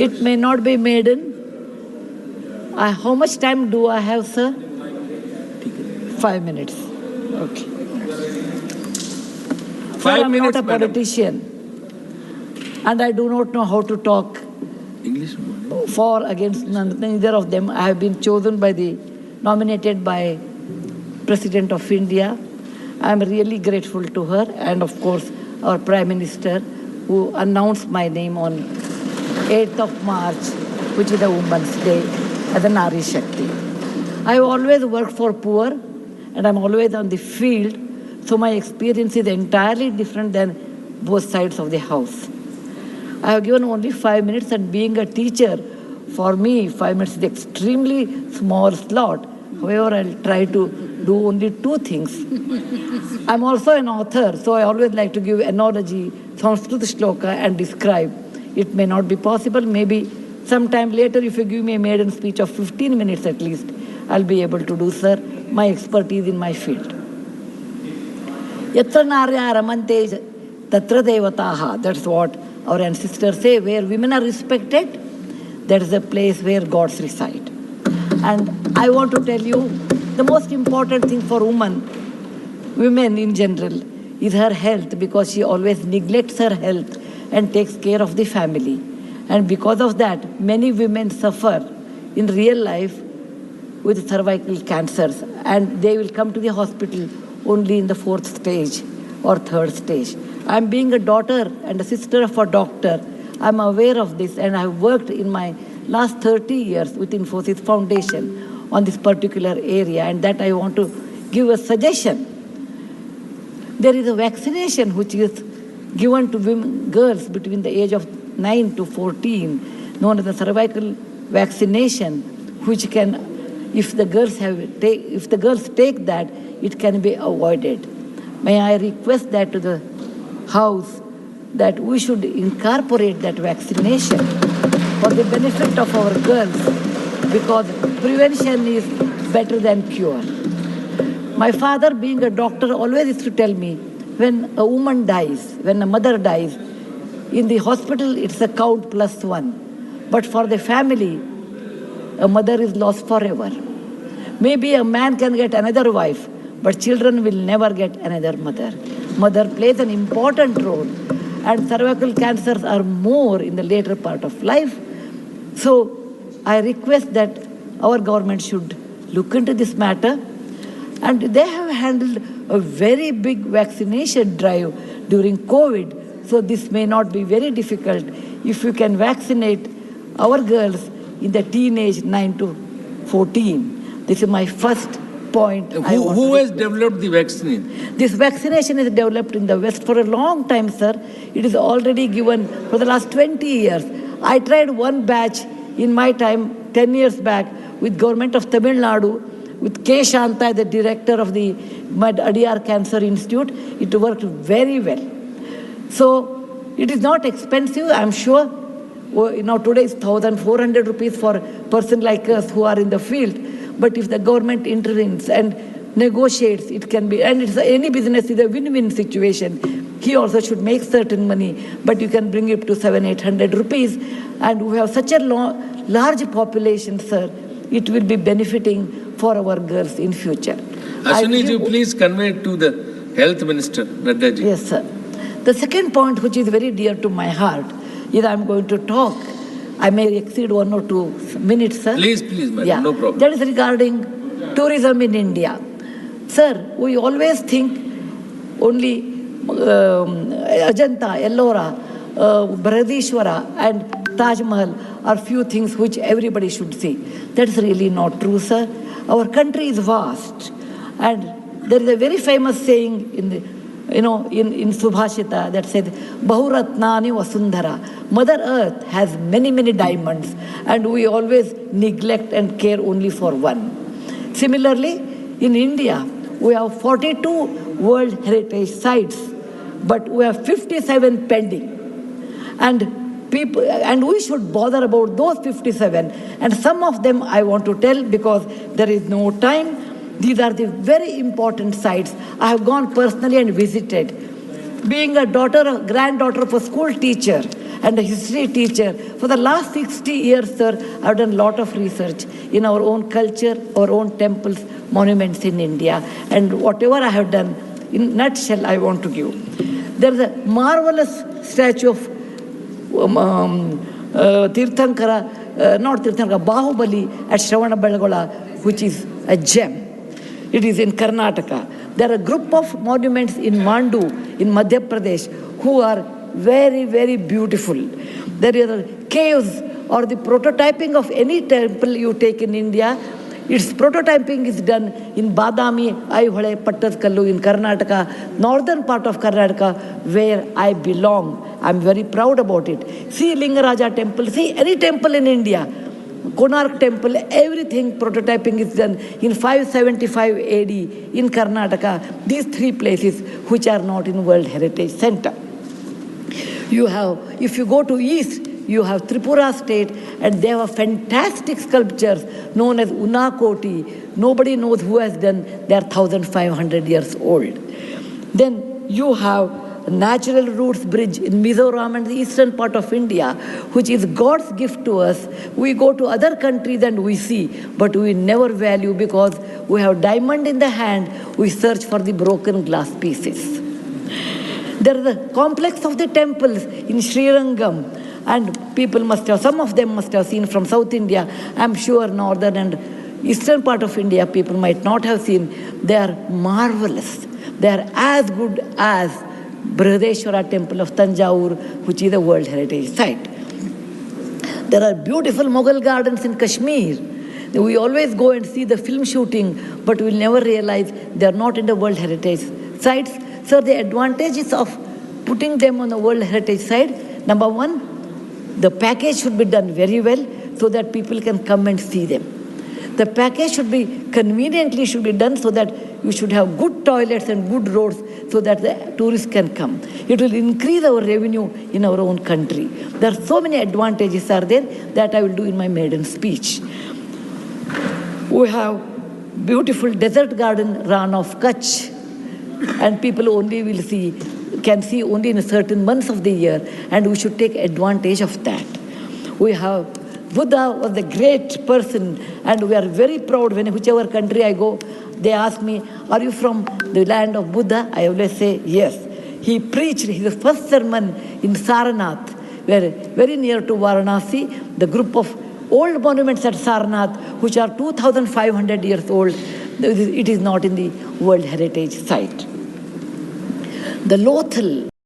It may not be maiden. How much time do I have, sir? 5 minutes. Okay. 5 Sir, I'm minutes, not a madam. politician. And I do not know how to talk English. for, against, neither of them. I have been nominated by President of India. I am really grateful to her and, of course, our Prime Minister, who announced my name on 8th of March, which is the Women's Day, as a Nari Shakti. I have always worked for poor, and I'm always on the field, so my experience is entirely different than both sides of the house. I have given only 5 minutes, and being a teacher, for me, 5 minutes is extremely small slot. However, I'll try to do only 2 things. I'm also an author, so I always like to give analogy, Sanskrit shloka, and describe. It may not be possible. Maybe sometime later, if you give me a maiden speech of 15 minutes at least, I'll be able to do, sir, my expertise in my field. Yatra narya ramante tatra devataha. That's what our ancestors say. Where women are respected, that is a place where gods reside. And I want to tell you, the most important thing for women in general, is her health, because she always neglects her health and takes care of the family. And because of that, many women suffer in real life with cervical cancers, and they will come to the hospital only in the 4th stage or 3rd stage. I'm being a daughter and a sister of a doctor. I'm aware of this, and I've worked in my last 30 years with Infosys Foundation on this particular area, and that I want to give a suggestion. There is a vaccination which is given to girls between the age of 9 to 14, known as the cervical vaccination, which can, if the girls take that, it can be avoided. May I request that to the House, that we should incorporate that vaccination for the benefit of our girls, because prevention is better than cure. My father, being a doctor, always used to tell me, when a woman dies, when a mother dies, in the hospital it's a count +1. But for the family, a mother is lost forever. Maybe a man can get another wife, but children will never get another mother. Mother plays an important role, and cervical cancers are more in the later part of life. So I request that our government should look into this matter, and they have handled a very big vaccination drive during COVID, so this may not be very difficult if you can vaccinate our girls in the teenage 9 to 14. This is my first point. Who has developed the vaccine? This vaccination is developed in the West for a long time, sir. It is already given for the last 20 years. I tried one batch in my time, 10 years back, with government of Tamil Nadu, with K. Shanta, the director of the Adiyar Cancer Institute. It worked very well. So it is not expensive, I'm sure. Today is 1,400 rupees for a person like us who are in the field. But if the government intervenes and negotiates, it can be, and any business is a win-win situation. He also should make certain money, but you can bring it to 700-800 rupees. And we have such a large population, sir, it will be benefiting for our girls in future. Ashwini, please convey to the Health Minister, Nadda ji. Yes, sir. The second point, which is very dear to my heart, is I'm going to talk. I may exceed 1 or 2 minutes, sir. Please, madam, no problem. That is regarding tourism in India. Sir, we always think only Ajanta, Ellora, Bharadishwara and Taj Mahal are few things which everybody should see. That's really not true, sir. Our country is vast, and there is a very famous saying in Subhashita that said, Bahuratnani Vasundhara. Mother Earth has many, many diamonds, and we always neglect and care only for one. Similarly, in India, we have 42 World Heritage Sites, but we have 57 pending. And we should bother about those 57. And some of them I want to tell because there is no time. These are the very important sites. I have gone personally and visited. Being a granddaughter of a school teacher, and a history teacher. For the last 60 years, sir, I've done a lot of research in our own culture, our own temples, monuments in India. And whatever I have done, in nutshell, I want to give. There's a marvelous statue of Tirthankara, not Tirthankara, Bahubali at Shravanabelagola, which is a gem. It is in Karnataka. There are a group of monuments in Mandu, in Madhya Pradesh, who are very, very beautiful. There are caves or the prototyping of any temple you take in India. Its prototyping is done in Badami, Aivhale, Pattadkallu in Karnataka, northern part of Karnataka, where I belong. I'm very proud about it. See Lingaraja temple, see any temple in India. Konark temple, everything prototyping is done in 575 AD in Karnataka. These three places which are not in World Heritage Center. You have, if you go to east, you have Tripura state, and they have fantastic sculptures known as Unakoti. Nobody knows who has done. They are 1,500 years old. Then you have Natural Roots Bridge in Mizoram and the eastern part of India, which is God's gift to us. We go to other countries and we see, but we never value because we have diamond in the hand, we search for the broken glass pieces. There is a complex of the temples in Srirangam, and people must have, some of them must have seen from South India. I'm sure northern and eastern part of India people might not have seen. They are marvelous. They are as good as Brihadeshwara temple of Tanjavur, which is a World Heritage Site. There are beautiful Mughal gardens in Kashmir. We always go and see the film shooting, but we'll never realize they are not in the World Heritage Sites. So the advantages of putting them on the World Heritage Site, number one, the package should be done very well so that people can come and see them. The package should be conveniently should be done so that you should have good toilets and good roads so that the tourists can come. It will increase our revenue in our own country. There are so many advantages are there that I will do in my maiden speech. We have beautiful desert garden Ran of Kutch, and people only will see, can see only in certain months of the year, and we should take advantage of that. We have Buddha was a great person, and we are very proud when whichever country I go, they ask me, are you from the land of Buddha? I always say, yes. He preached his first sermon in Sarnath, where very near to Varanasi, the group of old monuments at Sarnath, which are 2,500 years old, it is not in the World Heritage Site. The Lothal